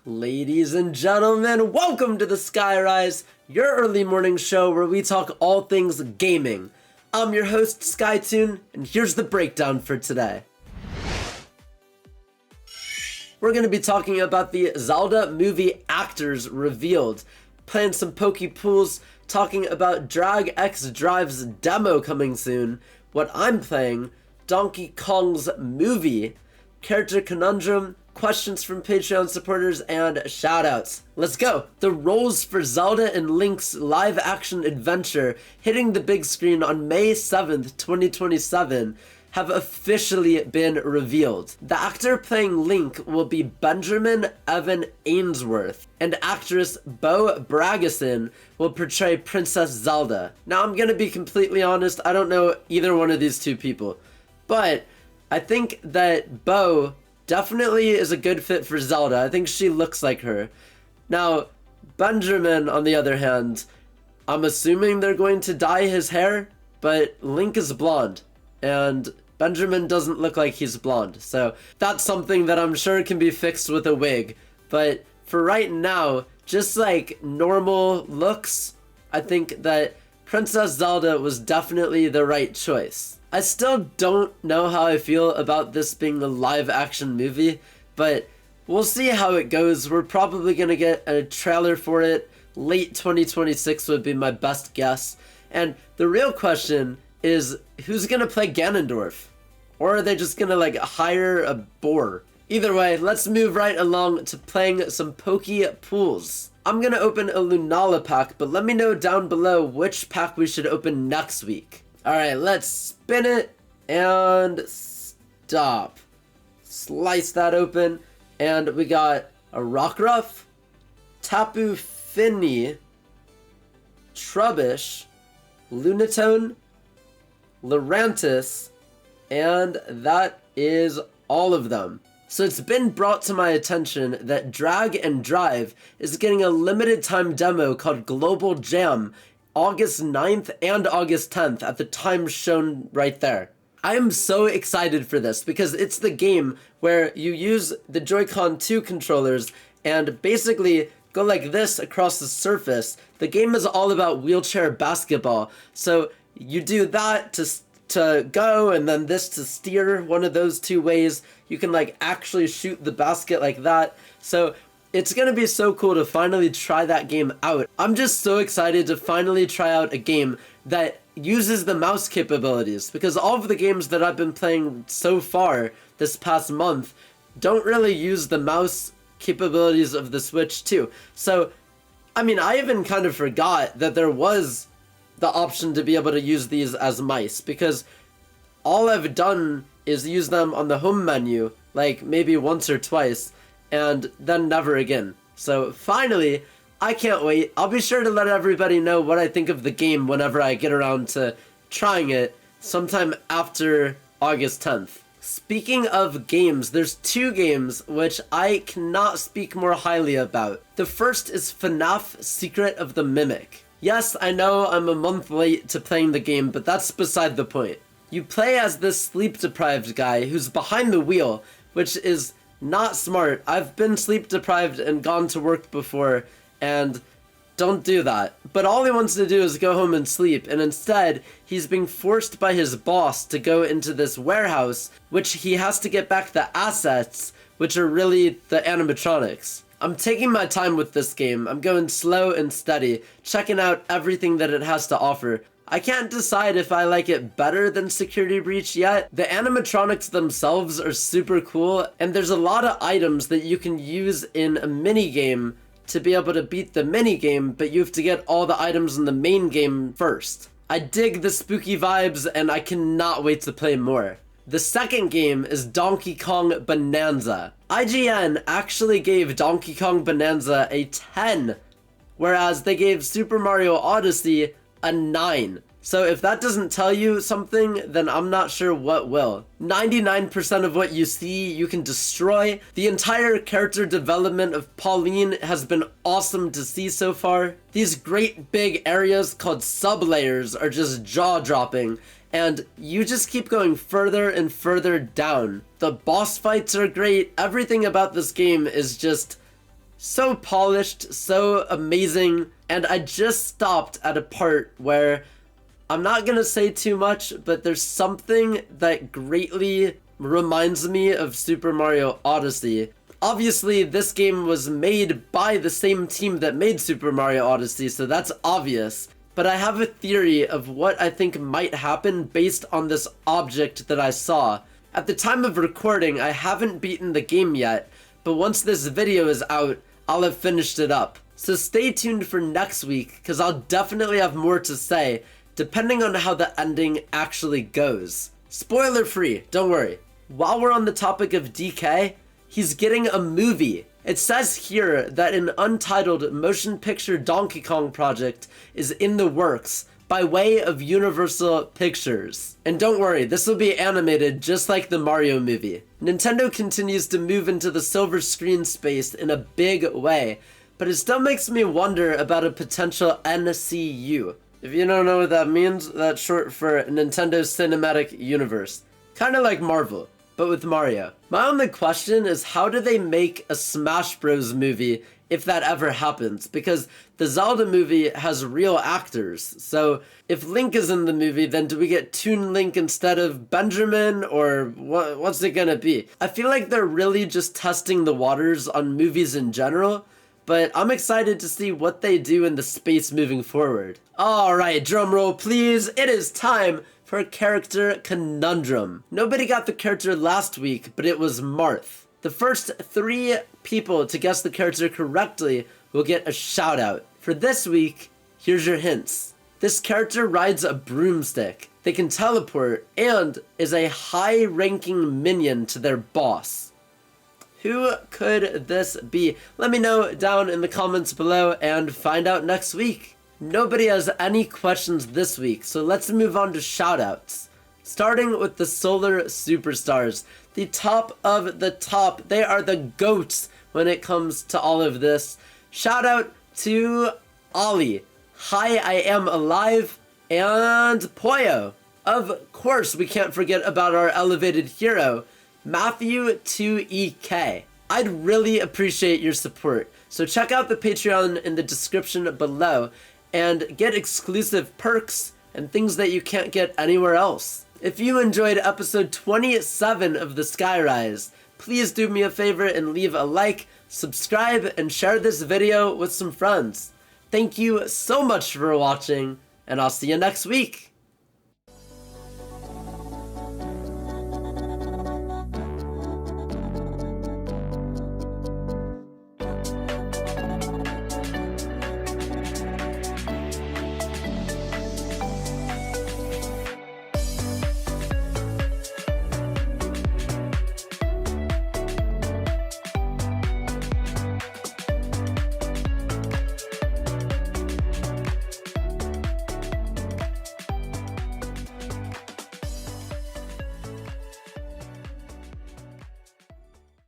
Ladies and gentlemen, welcome to the Skyrise, your early morning show where we talk all things gaming. I'm your host, Skytune, and here's the breakdown for today. We're going to be talking about the Zelda movie actors revealed, playing some Poke Pools, talking about Drag X Drive's demo coming soon, what I'm playing, Donkey Kong's movie, character conundrum, questions from Patreon supporters, and shoutouts. Let's go! The roles for Zelda and Link's live-action adventure hitting the big screen on May 7th, 2027 have officially been revealed. The actor playing Link will be Benjamin Evan Ainsworth, and actress Bo Bragason will portray Princess Zelda. Now, I'm gonna be completely honest, I don't know either one of these two people, but I think that Bo definitely is a good fit for Zelda. I think she looks like her. Now, Benjamin, on the other hand, I'm assuming they're going to dye his hair, but Link is blonde, and Benjamin doesn't look like he's blonde. So that's something that I'm sure can be fixed with a wig. But for right now, just like normal looks, I think that Princess Zelda was definitely the right choice. I still don't know how I feel about this being a live-action movie, but we'll see how it goes. We're probably going to get a trailer for it. Late 2026 would be my best guess. And the real question is, who's going to play Ganondorf? Or are they just going to, like, hire a boar? Either way, let's move right along to playing some Poke Pools. I'm going to open a Lunala pack, but let me know down below which pack we should open next week. Alright, let's spin it and stop. Slice that open, and we got a Rockruff, Tapu Fini, Trubbish, Lunatone, Lurantis, and that is all of them. So it's been brought to my attention that Drag and Drive is getting a limited time demo called Global Jam August 9th and August 10th at the time shown right there. I am so excited for this because it's the game where you use the Joy-Con 2 controllers and basically go like this across the surface. The game is all about wheelchair basketball. So you do that to go and then this to steer one of those two ways. You can like actually shoot the basket like that. So it's gonna be so cool to finally try that game out. I'm just so excited to finally try out a game that uses the mouse capabilities, because all of the games that I've been playing so far this past month don't really use the mouse capabilities of the Switch too. So, I mean, I even kind of forgot that there was the option to be able to use these as mice, because all I've done is use them on the home menu, like maybe once or twice, and then never again. So finally, I can't wait. I'll be sure to let everybody know what I think of the game whenever I get around to trying it sometime after August 10th. Speaking of games, there's two games which I cannot speak more highly about. The first is FNAF Secret of the Mimic. Yes, I know I'm a month late to playing the game, but that's beside the point. You play as this sleep-deprived guy who's behind the wheel, which is not smart. I've been sleep deprived and gone to work before, and don't do that. But all he wants to do is go home and sleep, and instead, he's being forced by his boss to go into this warehouse, which he has to get back the assets, which are really the animatronics. I'm taking my time with this game. I'm going slow and steady, checking out everything that it has to offer. I can't decide if I like it better than Security Breach yet. The animatronics themselves are super cool, and there's a lot of items that you can use in a minigame to be able to beat the minigame, but you have to get all the items in the main game first. I dig the spooky vibes, and I cannot wait to play more. The second game is Donkey Kong Bonanza. IGN actually gave Donkey Kong Bonanza a 10, whereas they gave Super Mario Odyssey a 9. So if that doesn't tell you something, then I'm not sure what will. 99% of what you see, you can destroy. The entire character development of Pauline has been awesome to see so far. These great big areas called sub-layers are just jaw-dropping, and you just keep going further and further down. The boss fights are great. Everything about this game is just So polished, so amazing, and I just stopped at a part where I'm not gonna say too much, but there's something that greatly reminds me of Super Mario Odyssey. Obviously, this game was made by the same team that made Super Mario Odyssey, so that's obvious. But I have a theory of what I think might happen based on this object that I saw. At the time of recording, I haven't beaten the game yet, but once this video is out, I'll have finished it up. So stay tuned for next week, because I'll definitely have more to say, depending on how the ending actually goes. Spoiler free, don't worry. While we're on the topic of DK, he's getting a movie. It says here that an untitled motion picture Donkey Kong project is in the works by way of Universal Pictures. And don't worry, this will be animated just like the Mario movie. Nintendo continues to move into the silver screen space in a big way, but it still makes me wonder about a potential NCU. If you don't know what that means, that's short for Nintendo Cinematic Universe. Kinda like Marvel, but with Mario. My only question is, how do they make a Smash Bros movie if that ever happens? Because the Zelda movie has real actors. So if Link is in the movie, then do we get Toon Link instead of Benjamin, or what's it gonna be? I feel like they're really just testing the waters on movies in general, but I'm excited to see what they do in the space moving forward. Alright, drumroll please, it is time for a character conundrum. Nobody got the character last week, but it was Marth. The first 3 people to guess the character correctly will get a shout out. For this week, here's your hints. This character rides a broomstick. They can teleport and is a high-ranking minion to their boss. Who could this be? Let me know down in the comments below and find out next week. Nobody has any questions this week, so let's move on to shoutouts. Starting with the Solar Superstars, the top of the top. They are the GOATs when it comes to all of this. Shout out to Ollie, Hi I Am Alive, and Poyo. Of course, we can't forget about our elevated hero, Matthew 2EK. I'd really appreciate your support, so check out the Patreon in the description below and get exclusive perks and things that you can't get anywhere else. If you enjoyed episode 27 of the Skyrise, please do me a favor and leave a like, subscribe, and share this video with some friends. Thank you so much for watching, and I'll see you next week.